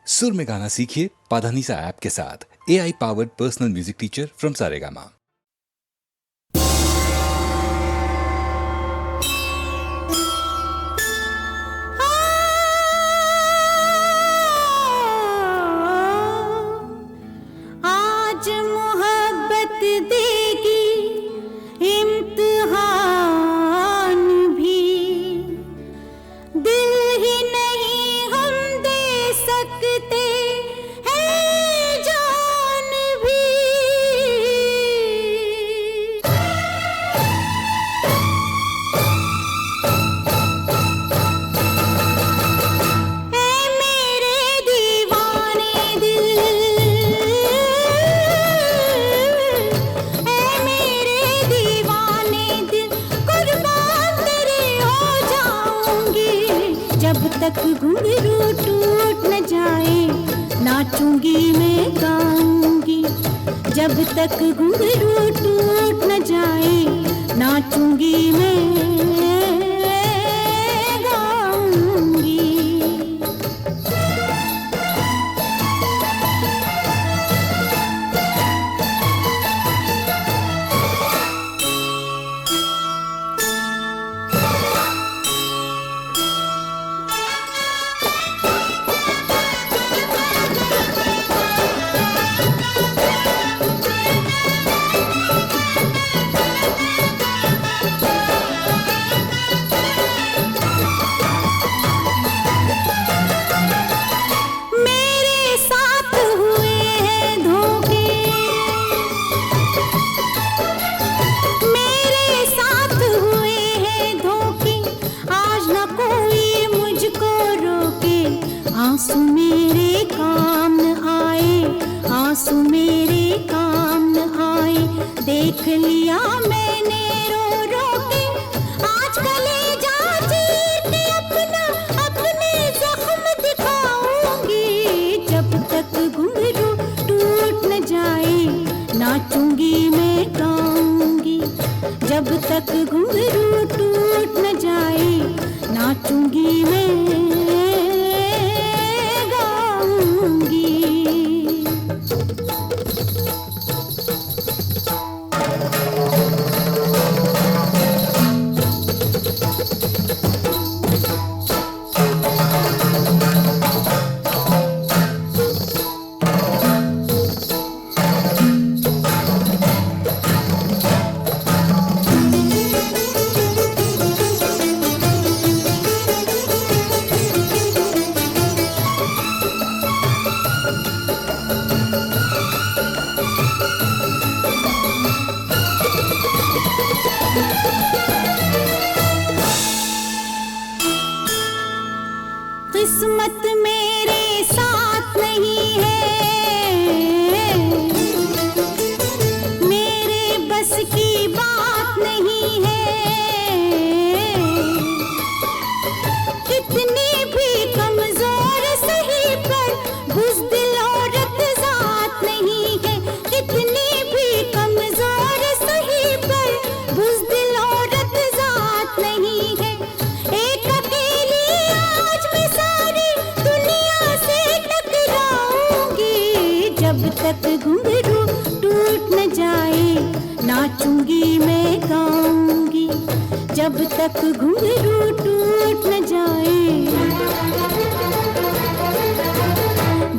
सुर में गाना सीखिए पाधानीसा ऐप के साथ। AI powered personal music teacher from Saregama. आज मोहब्बत देगी इम्तिहान भी, दिल ही नहीं हम दे सकते हैं जान भी। ऐ मेरे दीवाने दिल, ऐ मेरे दीवाने दिल, कुर्बान तेरे हो जाऊंगी। जब तक घुंघरू टूट न जाए नाचूंगी मैं गाऊंगी। जब तक घुंघरू टूट न जाए नाचूंगी मैं गाऊंगी। मेरे साथ हुए हैं धोखे, मेरे साथ हुए हैं धोखे, आज न कोई मुझको रोके। आंसू मेरे काम न आए, आंसू मेरे काम न आए, देख लिया मैंने रो रो के। आज कलेजा चीर के अपना अपने जख्म दिखाऊंगी। जब तक घुंघरू टूट न जाए नाचूंगी मैं गाऊंगी। जब तक घुंघरू टूट न जाए नाचूंगी मैं गाऊंगी। किस्मत मेरे साथ नहीं है, मेरे बस की बात नहीं है। कितनी भी कमजोर सही पर बुज़दिल औरत ज़ात नहीं है। कितनी भी कमजोर सही पर बुज़दिल औरत ज़ात नहीं है। एक अकेली आज मैं सारी दुनिया से टकराऊंगी। जब तक घुंघरू टूट न जाए नाचूंगी मैं गाऊंगी। जब तक घुंघरू टूट न जाए,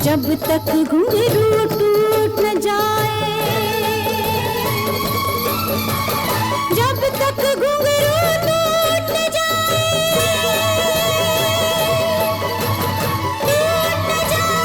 जब तक घुंघरू टूट न जाए, जब तक घुंघरू टूट न जाए, टूट न जाए।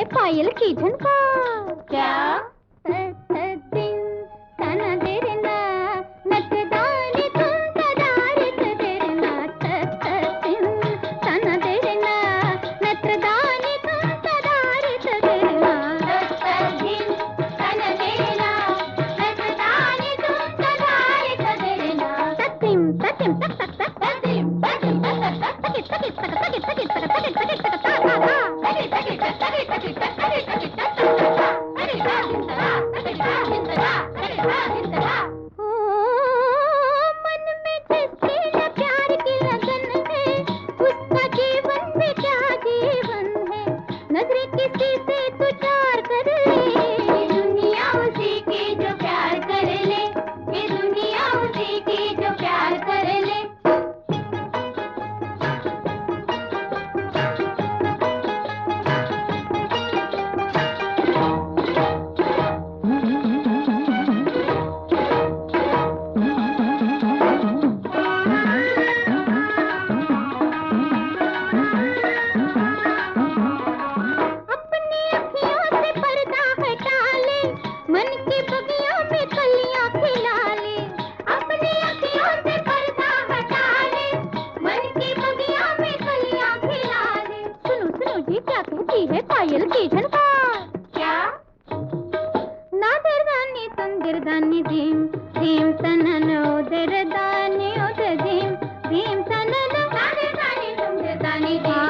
पायल की झनकार। क्या दिन तना देरे ना नचदानी तुम सदारे सदेरे ना दिन तना देरे ना नचदानी तुम सदारे सदेरे ना दिन तना देरे ना नचदानी तुम सदारे सदेरे ना ततिम ततिम तक तक तक ततिम ततिम तक तक तक तक तक तक तक तक मन में जिसके न प्यार की लगन है उसका जीवन में क्या जीवन है। नजरे किसी से तू चार कर ले ये दुनिया उसी की जो प्यार कर ले, ये दुनिया उसी की जो प्यार कर ले। अपनी अखियों से पर्दा हटा ले, मन की बगियों में कलियां खिला ले। अपनी अखियों से पर्दा हटा ले, मन की बगियों में कलियां खिला ले। सुनो सुनो जी क्या कहती है पायल की झनकार। क्या ना दरदानी सुंदरदानी धीम धीम तनन उदरदानी उद धीम धीम तनन ना दरदानी सुंदरदानी धीम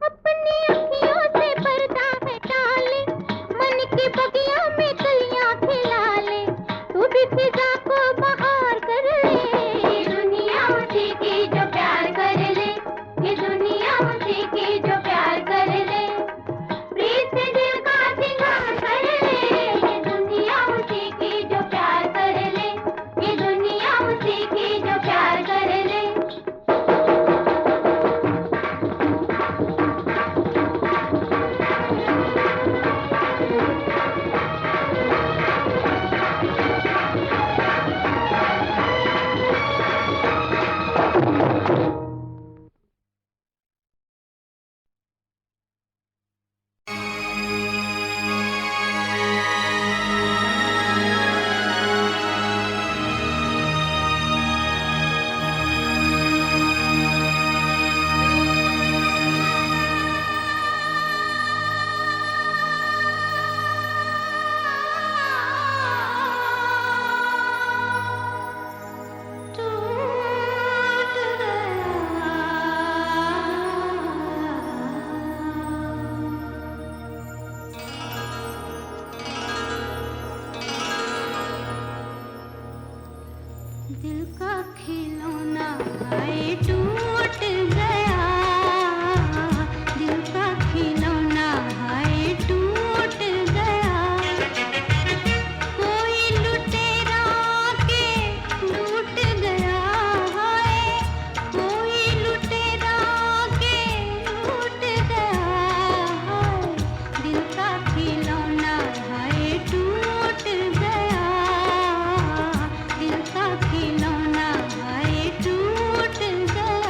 अपनी अखियों से पर्दा हटा ले, मन की बगियों में कलियां खिला ले। तू भी फिजा को बहार कर ले, ये दुनिया उसी की जो प्यार कर ले, ये दुनिया उसी की जो प्यार कर ले। प्रीत से दिल का सिंगार कर ले, ये दुनिया उसी की जो प्यार कर ले, ये दुनिया उसी की जो प्यार कर ले। दिल का खिलौना हाय टूट गया, दिल का खिलौना हाय टूट गया। कोई लुटेरा के लूट गया हाय, कोई लुटेरा के लूट गया हाय। दिल का खिलौना हाय टूट गया, दिल का खिलौना हाय टूट गया।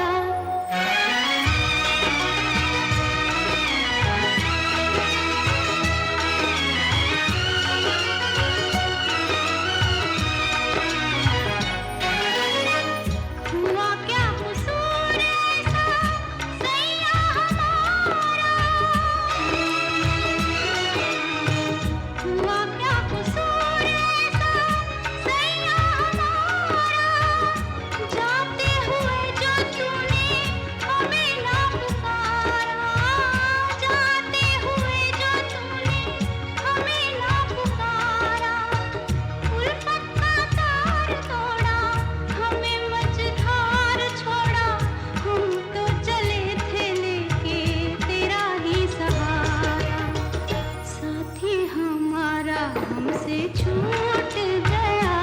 हमसे छूट गया,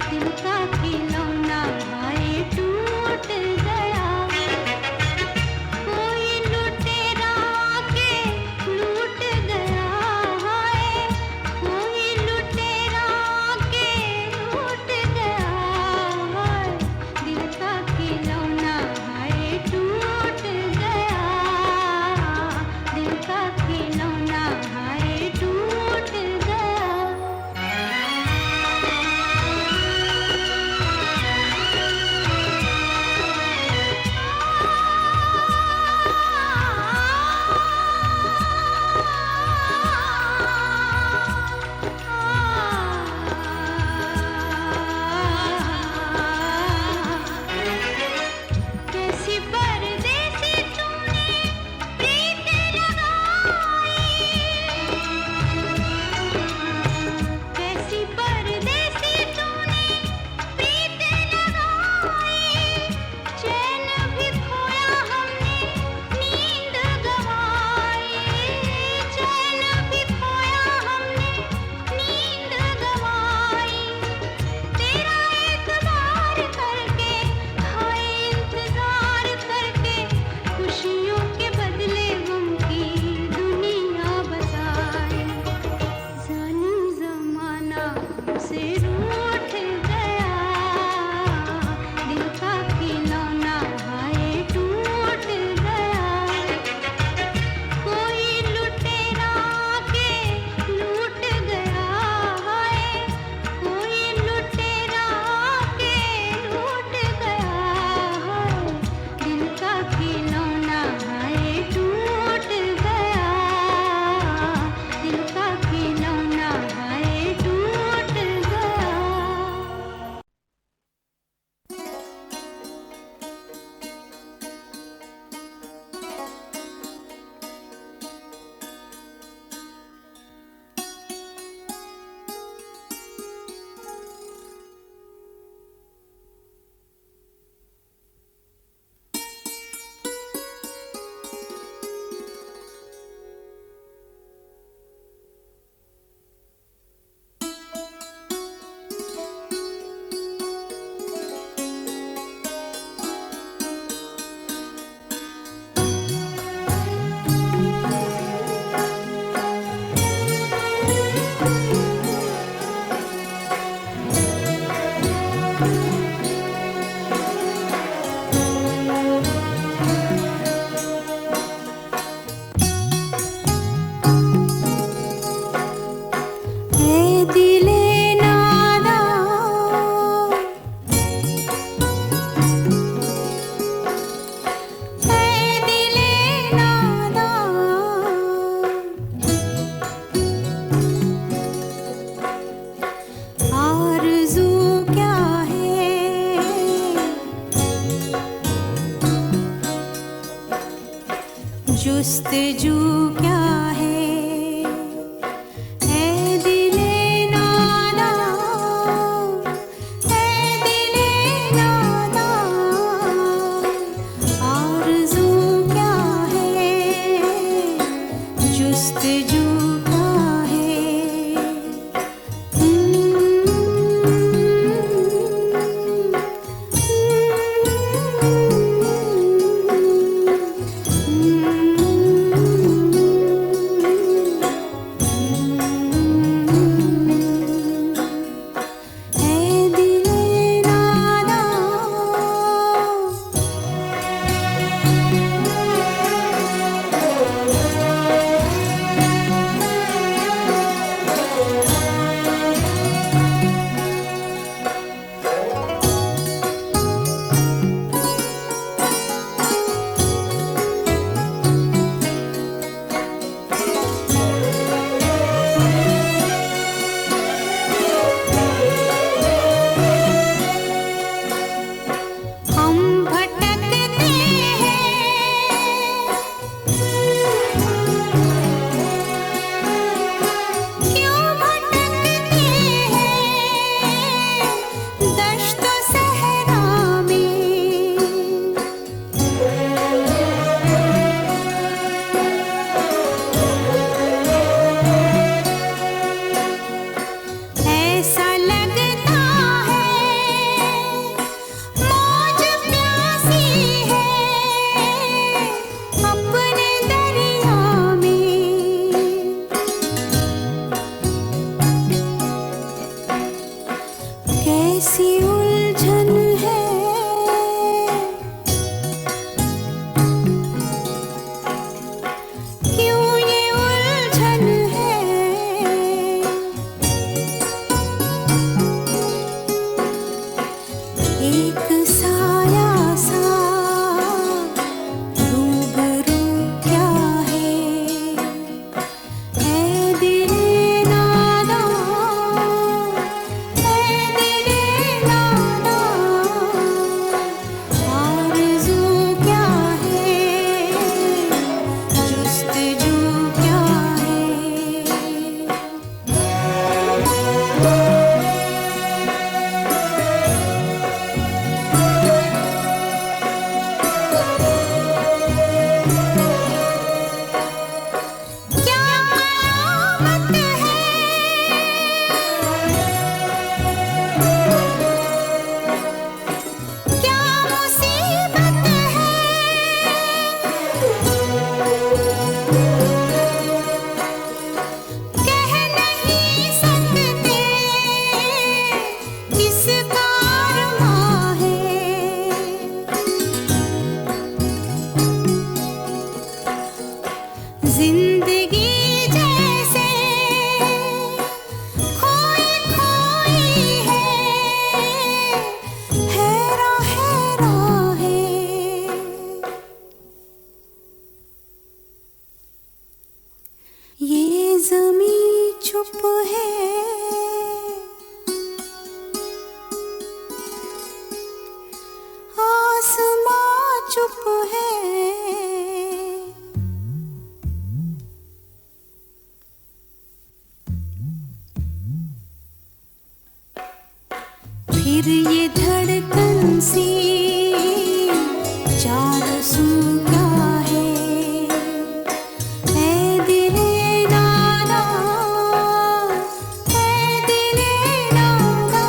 दिल का खिलौना हाय टूट गया। कोई लुटेरा के लूट गया हाय, कोई लुटेरा के लूट गया हाय, दिल का खिलौना हाय टूट गया, दिल का खिलौना हाय टूट गया। जमीं चुप है, आसमां चुप है, फिर ये धड़कन सी चार सू का है। ऐ दिले नादा, ऐ दिले नादा,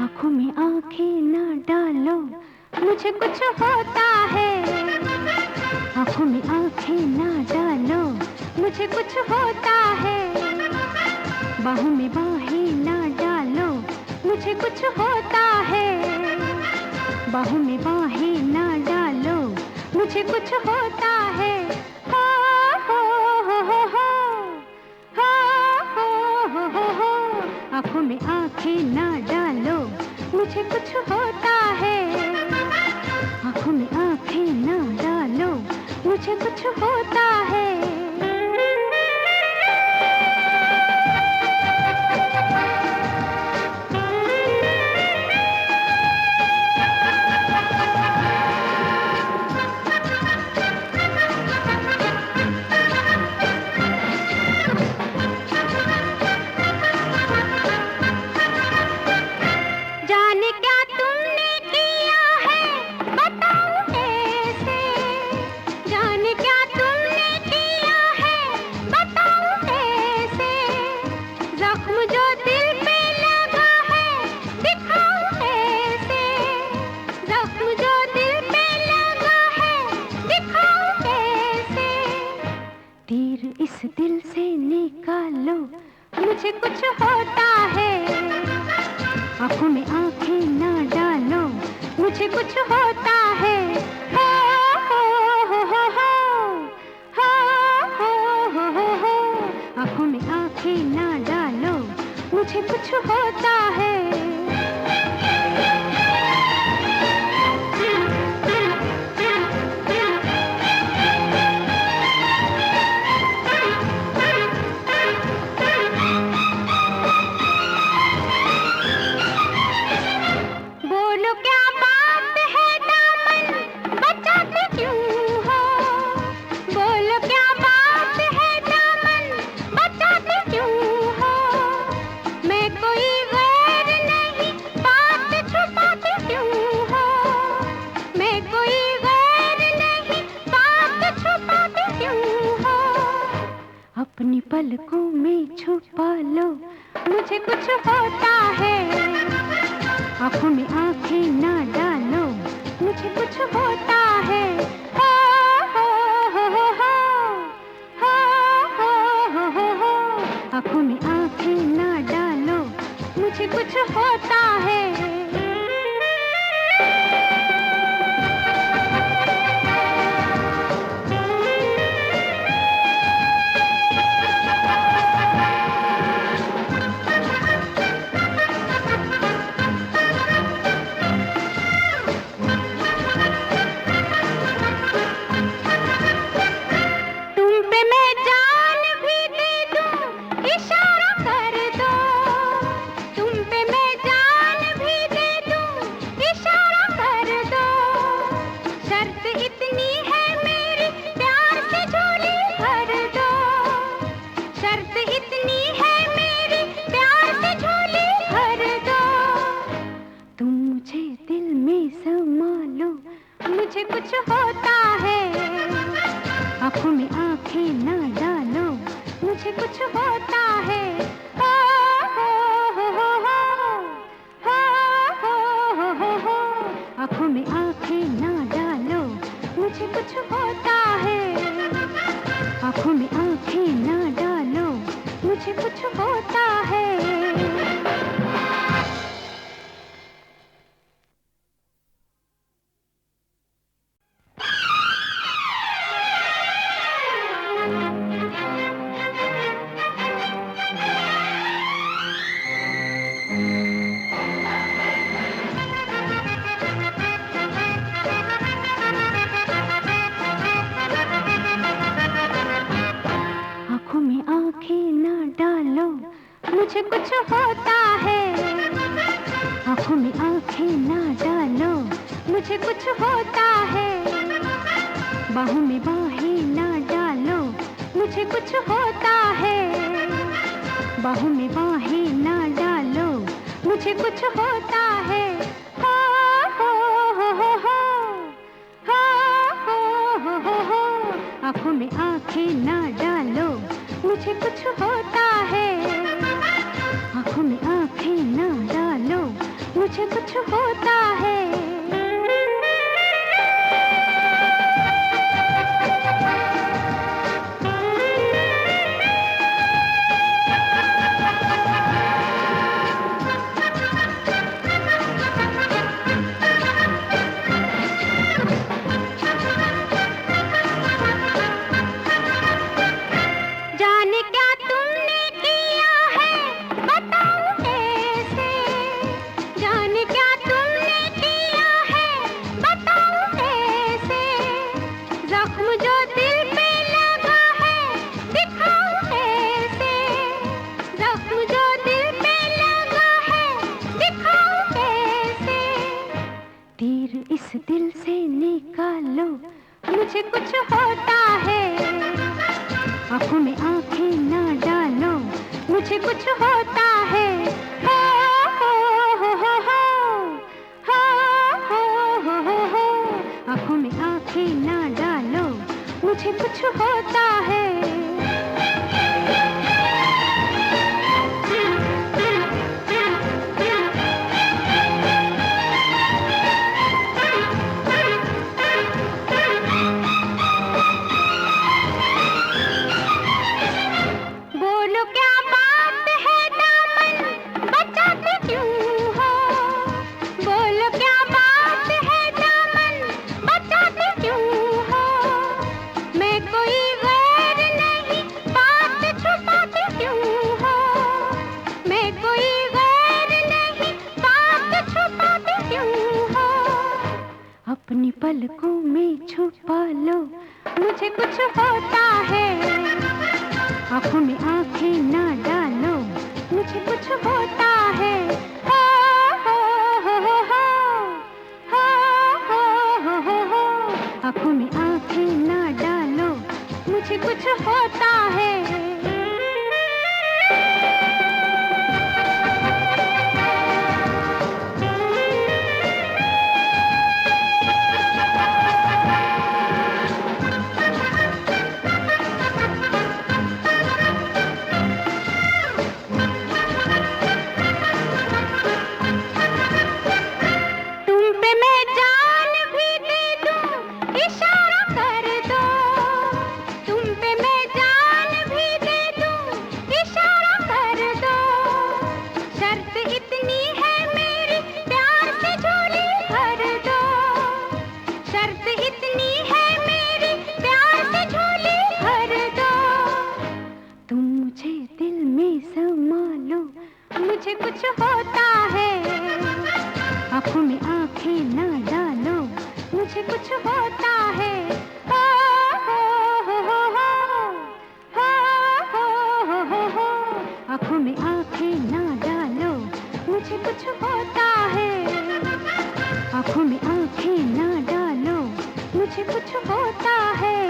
आँखों में आँखें ना डालो, मुझे कुछ होता है। आँखों में आँखें ना डालो, मुझे कुछ होता है। बाहों में बाहें ना डालो, मुझे कुछ होता है। बाहों में बाहें ना डालो, मुझे कुछ होता है। हो हो हो हो हो, हो हो हो। आँखों में आँखें ना डालो, मुझे कुछ होता है। आँखों में आँखें ना डालो, मुझे कुछ होता है। जाने क्या तुमने किया है, बताओ कैसे। जाने क्या तुमने किया है, बताओ कैसे। जख्म जो दिल पे लगा है, दिखाओ कैसे। जख्म जो दिल पे लगा है, दिखाओ कैसे। तीर इस दिल से निकालो, मुझे कुछ होता है। आँखों में आँखें ना डालो, मुझे कुछ होता है। हो हो हो हो हो, हो हो हो हो। आँखों में आँखें ना डालो, मुझे कुछ होता है। बोलो क्या बात है, दामन बचाते क्यों हो। बोलो क्या बात है, दामन बचाते क्यों हो। मैं कोई गैर नहीं, बात छुपाते क्यों हो। मैं कोई गैर नहीं, बात छुपाते क्यों हो। अपनी पलकों में छुपा लो, मुझे कुछ होता है। आँखों में आँखें ना डालो, मुझे कुछ होता है। हो हो हो हो हो, हो हो हो। आँखों में आँखें ना डालो, मुझे कुछ होता है। तुम पे मैं जान भी दे दूं, इशारा कर दो। तुम पे मैं जान भी दे दूं, इशारा कर दो। शर्त इतनी है मेरी, प्यार से झोली भर दो। शर्त इतनी है मेरी, प्यार से झोली भर दो। तुम मुझे दिल में समा लो, मुझे कुछ होता है। आँखों में आँखें ना डालो, मुझे कुछ होता है। हो हो हो हो हो, हो हो हो हो। आँखों में आँखें ना डालो, मुझे कुछ होता है। आँखों में आँखें ना डालो, मुझे कुछ होता है। आँखों में आँखें ना डालो, मुझे कुछ होता है। आँखों में आँखें ना डालो, मुझे कुछ होता है। बाहों में बाहें ना डालो, मुझे कुछ होता है। बाहों में बाहें ना डालो, मुझे कुछ होता है। हो हो हो हो हो हो हो हो। आँखों में आँखें ना डालो, मुझे कुछ होता है। आँखों में आँखें ना डालो, मुझे कुछ होता है। जाने क्या तुमने किया है, बताओ कैसे। जाने क्या तुमने किया है, बताओ कैसे। जख्म जो दिल पे लगा है, दिखाओ कैसे। जख्म जो दिल पे लगा है, दिखाओ कैसे। तीर इस दिल से निकालो, मुझे कुछ होता है। आँखों में आँखें ना डालो, मुझे कुछ होता है। हो हो हो हो हो हो हो हो हो। आँखों में आँखें ना डालो, मुझे कुछ होता है। बोलो क्या बात है दामन, बचाते क्यों हो। बोलो क्या बात है दामन, बचाते क्यों हो। मैं कोई गैर नहीं, बात छुपाते क्यों हो। मैं कोई गैर नहीं, बात छुपाते क्यों हो। अपनी पलकों में छुपा लो, मुझे कुछ होता है। आँखों में आँखें ना डालो, मुझे कुछ होता है। हो हो हो हो हो हो हो हो हो। आँखों में आँखें ना डालो, मुझे कुछ होता है। तुम पे मैं जान भी दे दूं, इशारा कर दो। तुम पे मैं जान भी दे दूं, इशारा कर दो। शर्त इतनी है मेरी, प्यार से झोली भर दो। शर्त इतनी है मेरी, प्यार से झोली भर दो। तुम मुझे दिल में समा लो, मुझे कुछ होता है। आँखों में आँखें ना डालो, मुझे कुछ होता है। हो हो हो हो हो हो हो हो हो। आँखों में आँखें ना डालो, मुझे कुछ होता है। आँखों में आँखें ना डालो, मुझे कुछ होता है।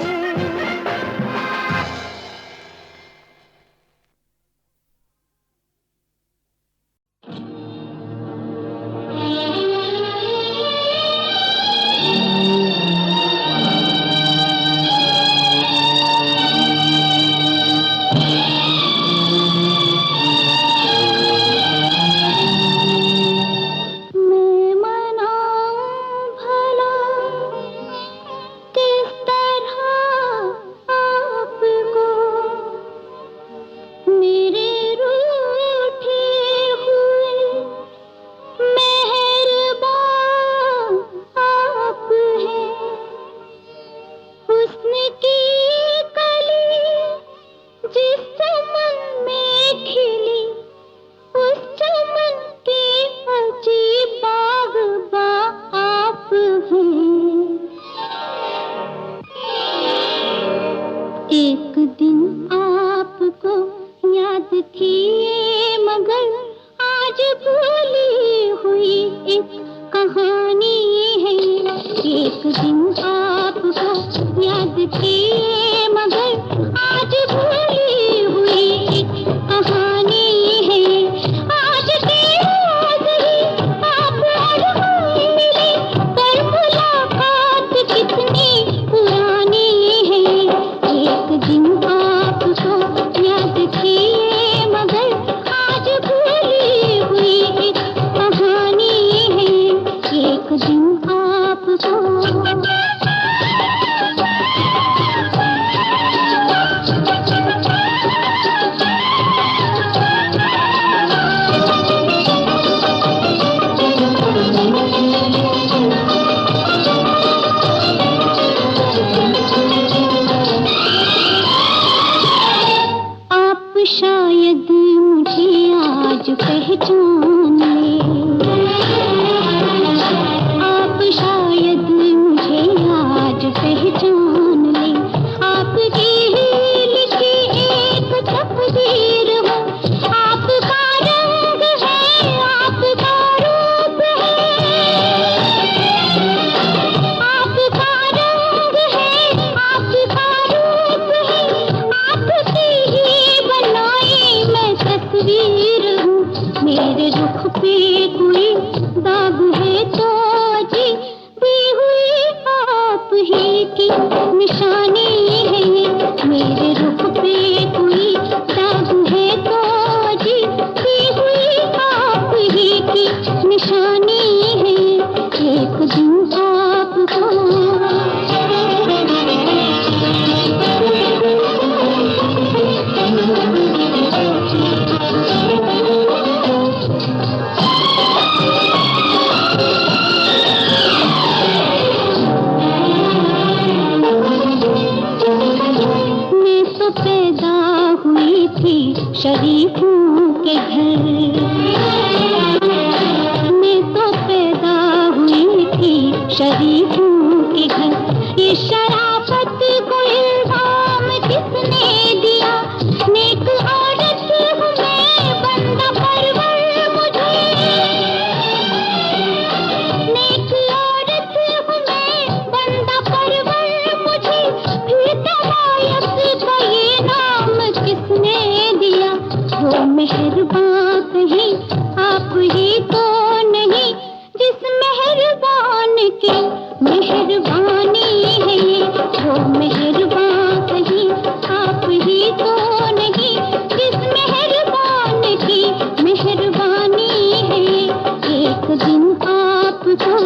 दिन आपको याद किए मगर आज भूली हुई एक कहानी है। आज की रात ही आप और हम मिले, पर मुलाकात कितनी पुरानी है। एक दिन आपको याद किए मगर आज भूली हुई एक कहानी है। एक दिन आपको आप शायद मुझे आज पहचान ले, आप शायद मुझे आज पहचान ले। आपकी ही लिखी एक तकदीर हूँ, आपका रंग है, आपका रूप है, आपका रंग है, आपका रूप है। आपकी ही बनाई मैं तस्वीर हूँ। मेरे रुख पे कोई दाग है तो जी दी हुई आप ही की निशानी है। मेरे रुख पे कोई दाग है तो जी दी हुई आप ही की निशानी है। एक दिन आपको मैं तो पैदा हुई थी शरीफों के घर, मैं तो पैदा हुई थी शरीफों के घर। ये शराफत को इल्जाम किसने दिया? नेक औरत हूँ मैं, बंदा परवर मुझे, नेक औरत हूँ मैं, बंदा परवर मुझे। फिर तवायफ का ये नाम किसने दिया? वो मेहरबान कहीं आप ही तो नहीं, जिस मेहरबान की मेहरबानी है। वो मेहरबान कहीं आप ही तो नहीं, जिस मेहरबान की मेहरबानी है। एक दिन आपको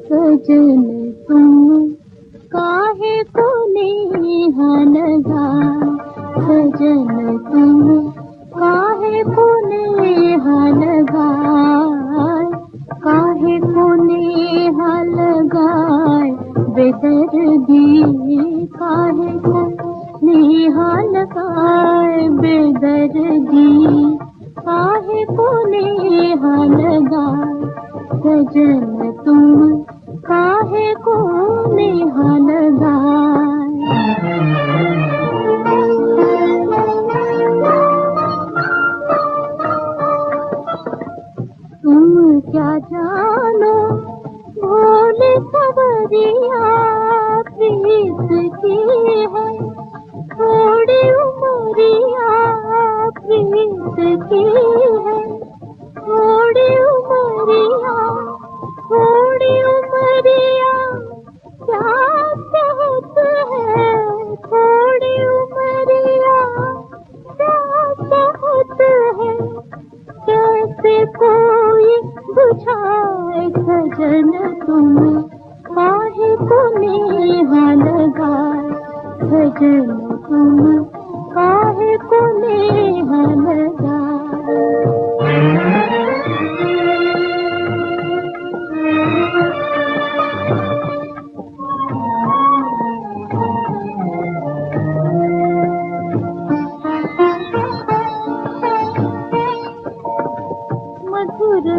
सजन तुम काहे को नेहा लगा, सजन तुम काहे को नेहा लगा, काहे को नेहा लगा, बेदर्दी काहे को नेहा लगा, बेदर्दी काहे को नेहा लगा, सजन तुम काहे को नेहा लगा। तुम क्या जानो भोले सवरिया, प्रीत की है थोड़ी उमरिया, प्रीत की है थोड़ी उमरिया, थोड़ी उमरिया क्या कहत है, थोड़ी उमरिया क्या कहत है, कैसे कोई बुझाए, सजन तुम काहे को नेहा लगा, सजन तुम काहे को नेहा लगा।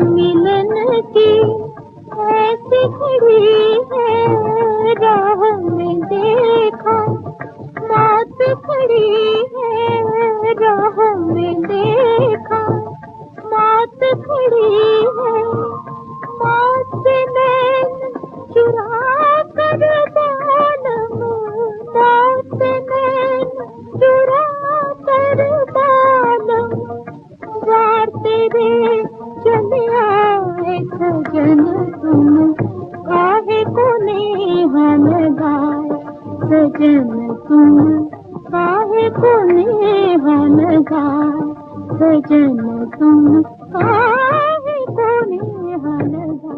मिलन की ऐसी घड़ी है, राह में देखा मौत खड़ी है, राह में देखा मौत खड़ी है, मौत से नैन चुरा कर बालम, मौत से नैन चुरा कर बालम, वार तेरे चले आए, सजन तुम काहे को नेहा लगा, सजन तुम काहे को नेहा लगा, सजन तुम काहे को नेहा लगा।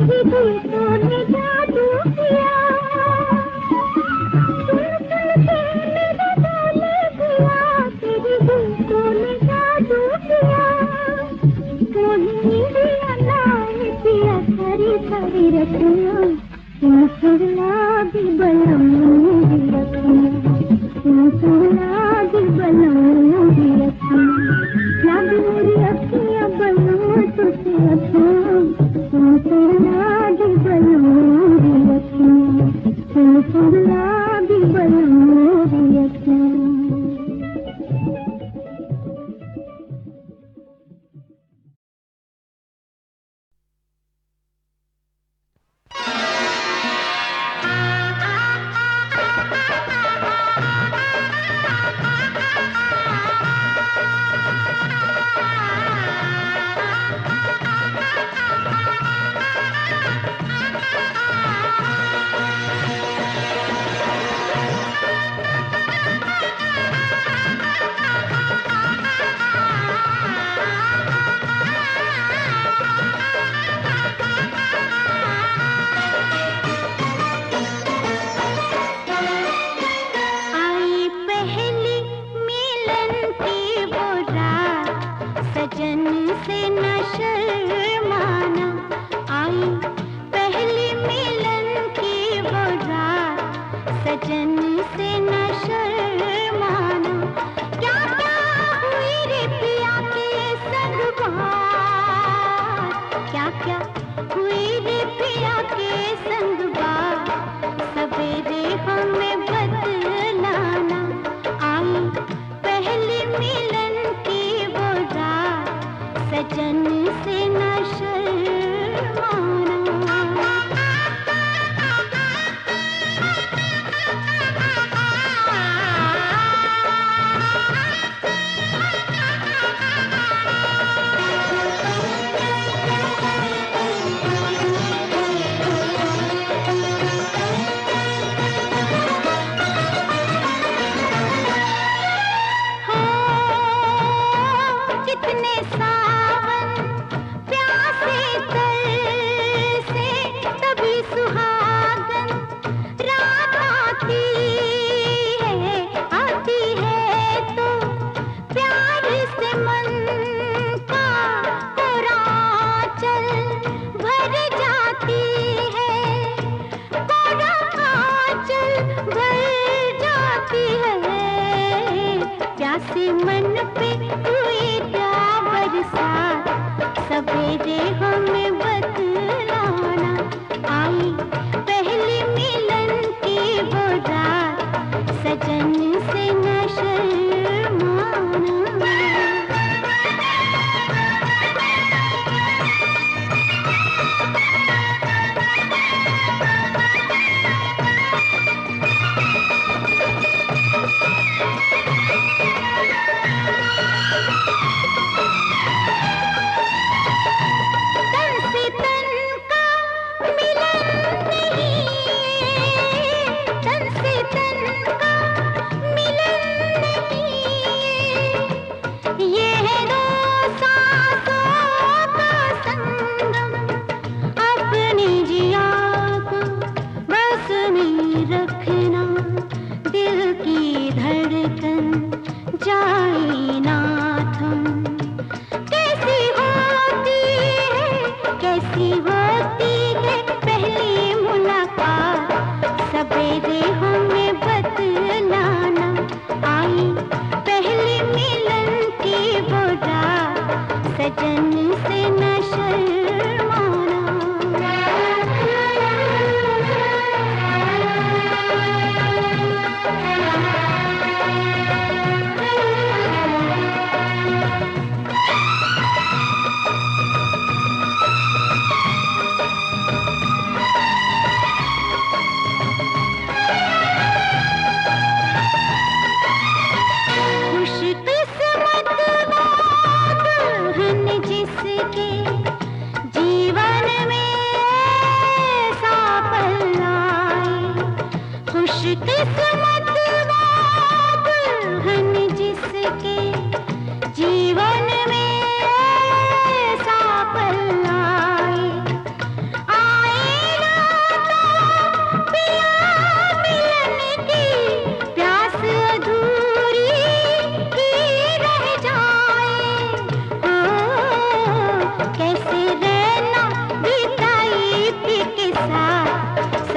तेरी गीतों ने जादू किया सुन सुन के मेरे बोले दिया तेरी गीतों ने जादू किया मोहिनी दिया नाम किया सारी सारी रचना तुम सुना भी बलम भी रखना तुम सुना भी बलम भी रखना लग मेरी अखियां बलम तुझे रखना तुम सुना भी बलम भी रखना तुम सुना भी बलम भी रखना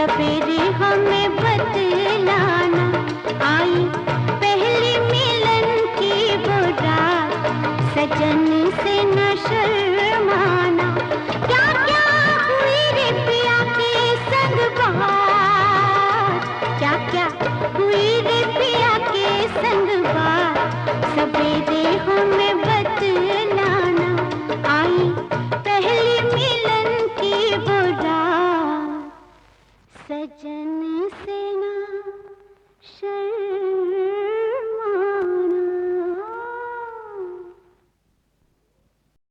सवेरे हमें बतलाना, आई पहली मिलन की वो रात, सजन से न शर्माना। क्या क्या हुई रे पिया के संग बात, क्या क्या हुई रे पिया के संग बात, सवेरे हमें बतलाना, आई पहली मिलन की वो रात, सजन से ना